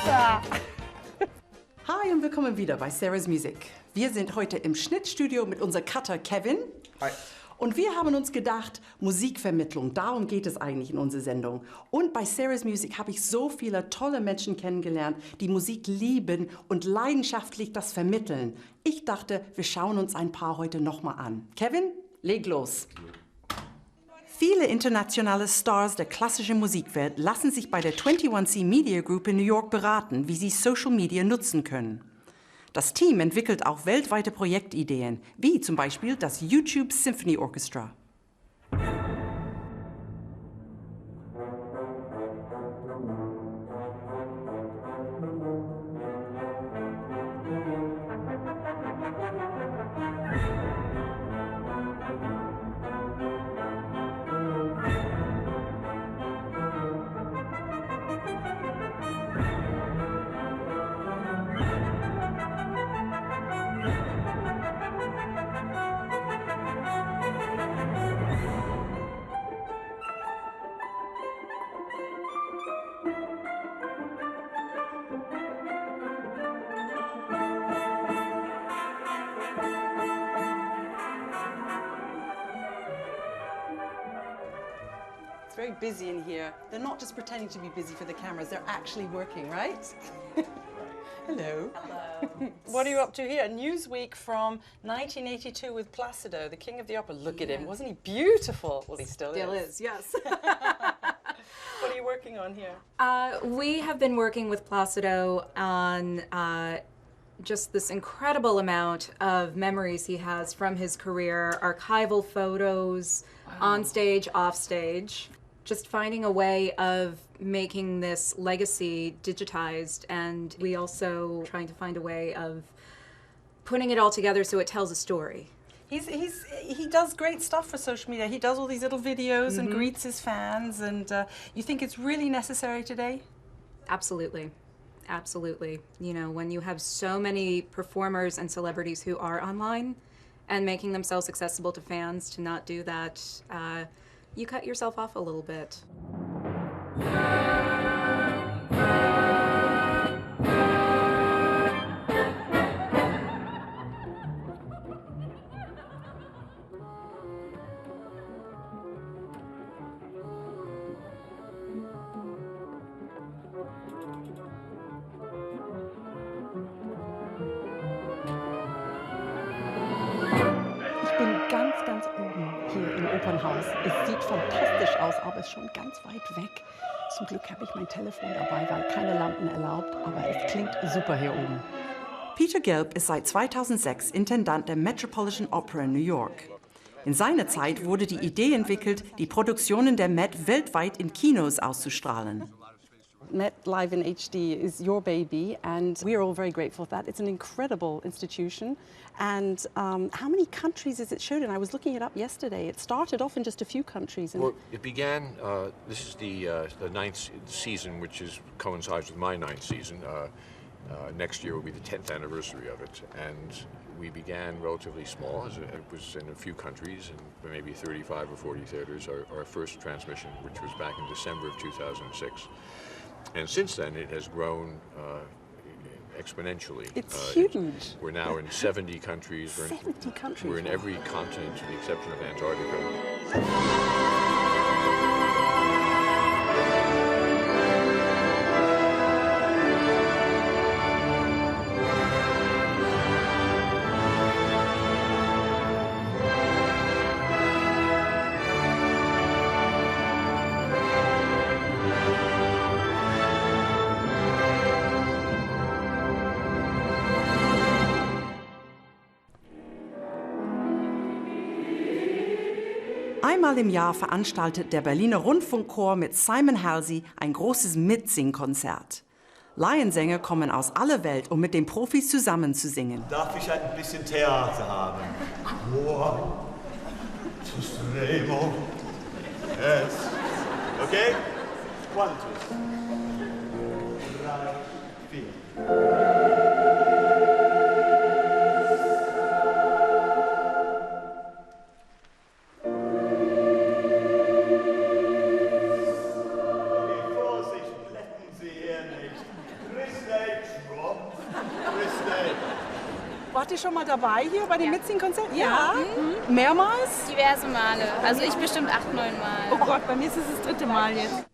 Dabei. Hi und willkommen wieder bei Sarah's Musik. Wir sind heute im Schnittstudio mit unserem Cutter Kevin. Hi. Und wir haben uns gedacht, Musikvermittlung, darum geht es eigentlich in unserer Sendung. Und bei Sarah's Musik habe ich so viele tolle Menschen kennengelernt, die Musik lieben und leidenschaftlich das vermitteln. Ich dachte, wir schauen uns ein paar heute nochmal an. Kevin, leg los. Viele internationale Stars der klassischen Musikwelt lassen sich bei der 21C Media Group in New York beraten, wie sie Social Media nutzen können. Das Team entwickelt auch weltweite Projektideen, wie zum Beispiel das YouTube Symphony Orchestra. It's very busy in here. They're not just pretending to be busy for the cameras, they're actually working, right? Hello. Hello. What are you up to here? Newsweek from 1982 with Placido, the king of the opera. Look at him, wasn't he beautiful? Well, he still is. Yes. What are you working on here? We have been working with Placido on just this incredible amount of memories he has from his career, archival photos, on stage, off stage. Just finding a way of making this legacy digitized, and we also trying to find a way of putting it all together so it tells a story. He does great stuff for social media. He does all these little videos and greets his fans, and you think it's really necessary today? Absolutely. Absolutely. You know, when you have so many performers and celebrities who are online and making themselves accessible to fans, to not do that, you cut yourself off a little bit. Ich bin ganz oben hier im Opernhaus. Es sieht fantastisch aus, aber es ist schon ganz weit weg. Zum Glück habe ich mein Telefon dabei, weil keine Lampen erlaubt, aber es klingt super hier oben. Peter Gelb ist seit 2006 Intendant der Metropolitan Opera in New York. In seiner Zeit wurde die Idee entwickelt, die Produktionen der Met weltweit in Kinos auszustrahlen. Met Live in HD is your baby, and we're all very grateful for that. It's an incredible institution. And how many countries is it showed in? I was looking it up yesterday. It started off in just a few countries. Well, it began, this is the ninth season, which coincides with my ninth season. Next year will be the 10th anniversary of it. And we began relatively small. It was in a few countries, and maybe 35 or 40 theaters. Our first transmission, which was back in December of 2006. And since then, it has grown exponentially. It's huge. We're now in 70 countries. 70 countries. We're in every continent, to the exception of Antarctica. Einmal im Jahr veranstaltet der Berliner Rundfunkchor mit Simon Halsey ein großes Mitsingkonzert. Laiensänger kommen aus aller Welt, um mit den Profis zusammen zu singen. Darf ich ein bisschen Theater haben? One, two, three, more. Yes. Okay? One, two. 3, Wart ihr schon mal dabei hier bei den Mitsing-Konzerten? Ja. Mehrmals? Diverse Male. Also ich bestimmt 8, 9 Mal. Oh Gott, bei mir ist es das 3. Mal jetzt.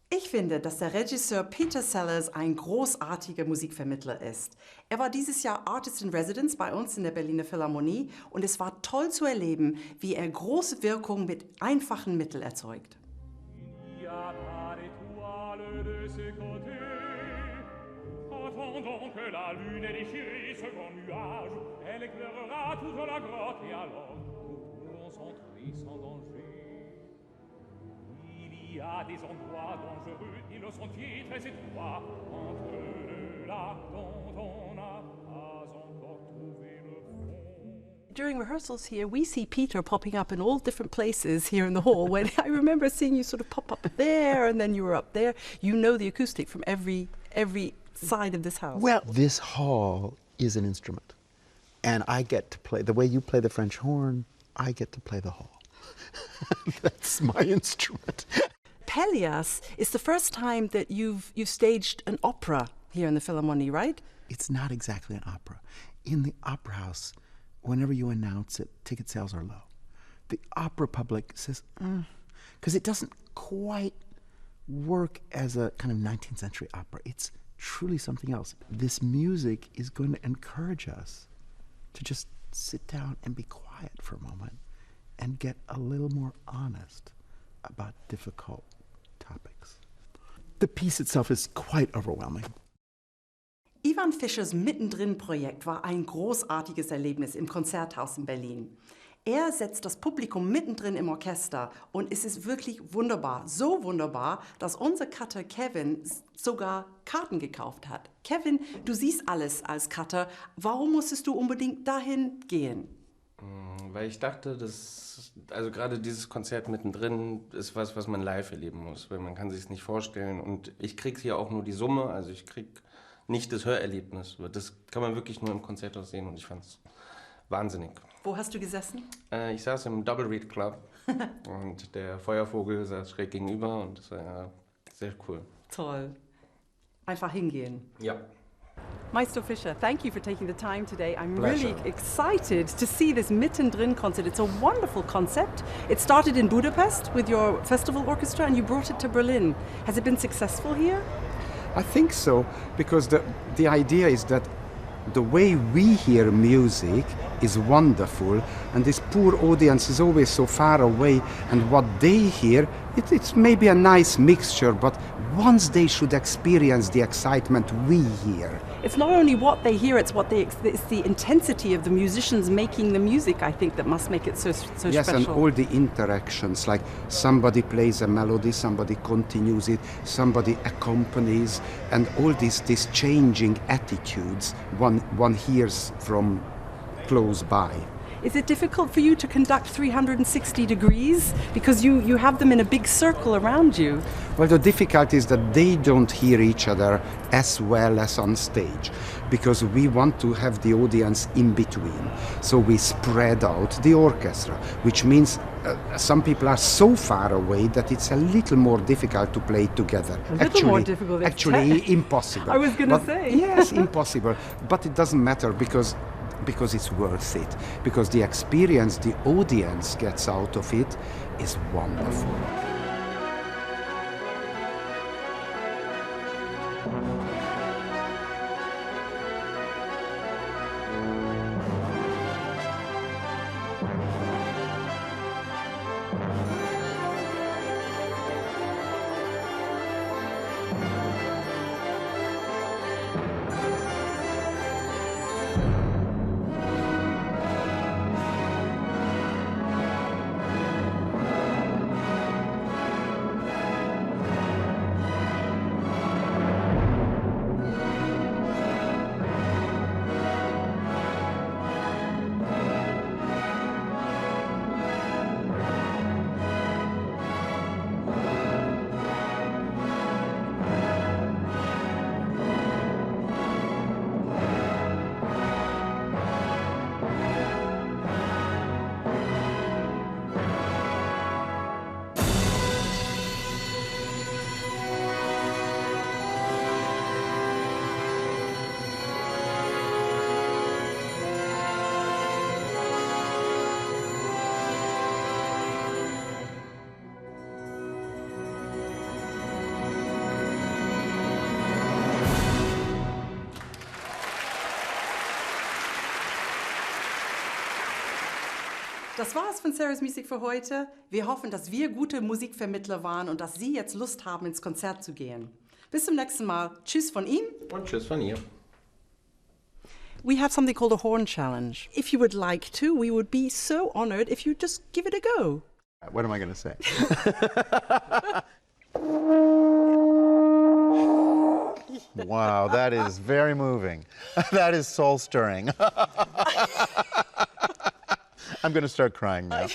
Ich finde, dass der Regisseur Peter Sellers ein großartiger Musikvermittler ist. Er war dieses Jahr Artist in Residence bei uns in der Berliner Philharmonie und es war toll zu erleben, wie er große Wirkung mit einfachen Mitteln erzeugt. Il y a des endroits dangereux et le sentier très étroit entre deux lacs dont on n'a pas encore trouvé le fond. During rehearsals here, we see Peter popping up in all different places here in the hall. When I remember seeing you sort of pop up there and then you were up there. You know the acoustic from every side of this house. Well, this hall is an instrument. And I get to play, the way you play the French horn, I get to play the hall. That's my instrument. Pelléas is the first time that you've staged an opera here in the Philharmonie, right? It's not exactly an opera. In the opera house, whenever you announce it, ticket sales are low. The opera public says, because it doesn't quite work as a kind of 19th century opera. It's truly something else. This music is going to encourage us to just sit down and be quiet for a moment and get a little more honest about difficult topics. The piece itself is quite overwhelming. Ivan Fischers Mittendrin-Projekt war ein großartiges Erlebnis im Konzerthaus in Berlin. Er setzt das Publikum mittendrin im Orchester und es ist wirklich wunderbar. So wunderbar, dass unser Cutter Kevin sogar Karten gekauft hat. Kevin, du siehst alles als Cutter. Warum musstest du unbedingt dahin gehen? Weil ich dachte, also gerade dieses Konzert mittendrin ist was man live erleben muss, weil man kann sich es nicht vorstellen. Und ich kriege hier auch nur die Summe, also ich kriege nicht das Hörerlebnis. Das kann man wirklich nur im Konzerthaus sehen und ich fand es wahnsinnig. Wo hast du gesessen? Ich saß im Double Reed Club und der Feuervogel saß schräg gegenüber und das war sehr cool. Toll. Einfach hingehen. Ja. Meister Fischer, thank you for taking the time today. I'm Pleasure. really excited to see this Mittendrin concert. It's a wonderful concept. It started in Budapest with your festival orchestra and you brought it to Berlin. Has it been successful here? I think so, because the idea is that the way we hear music is wonderful, and this poor audience is always so far away, and what they hear, it's maybe a nice mixture, but once they should experience the excitement we hear. It's not only what they hear, it's the intensity of the musicians making the music, I think, that must make it so Yes, special. and all the interactions, like somebody plays a melody, somebody continues it, somebody accompanies, and all these changing attitudes one hears from close by. Is it difficult for you to conduct 360 degrees? Because you have them in a big circle around you. Well, the difficulty is that they don't hear each other as well as on stage, because we want to have the audience in between. So we spread out the orchestra, which means some people are so far away that it's a little more difficult to play together. More difficult. Actually, impossible. I was going to say. Yes, impossible. But it doesn't matter because it's worth it. Because the experience the audience gets out of it is wonderful. Das war's von Sarahs Musik für heute. Wir hoffen, dass wir gute Musikvermittler waren und dass Sie jetzt Lust haben, ins Konzert zu gehen. Bis zum nächsten Mal. Tschüss von ihm. Und tschüss von ihr. We have something called a horn challenge. If you would like to, we would be so honored if you just give it a go. What am I going to say? Wow, that is very moving. That is soul-stirring. I'm going to start crying now.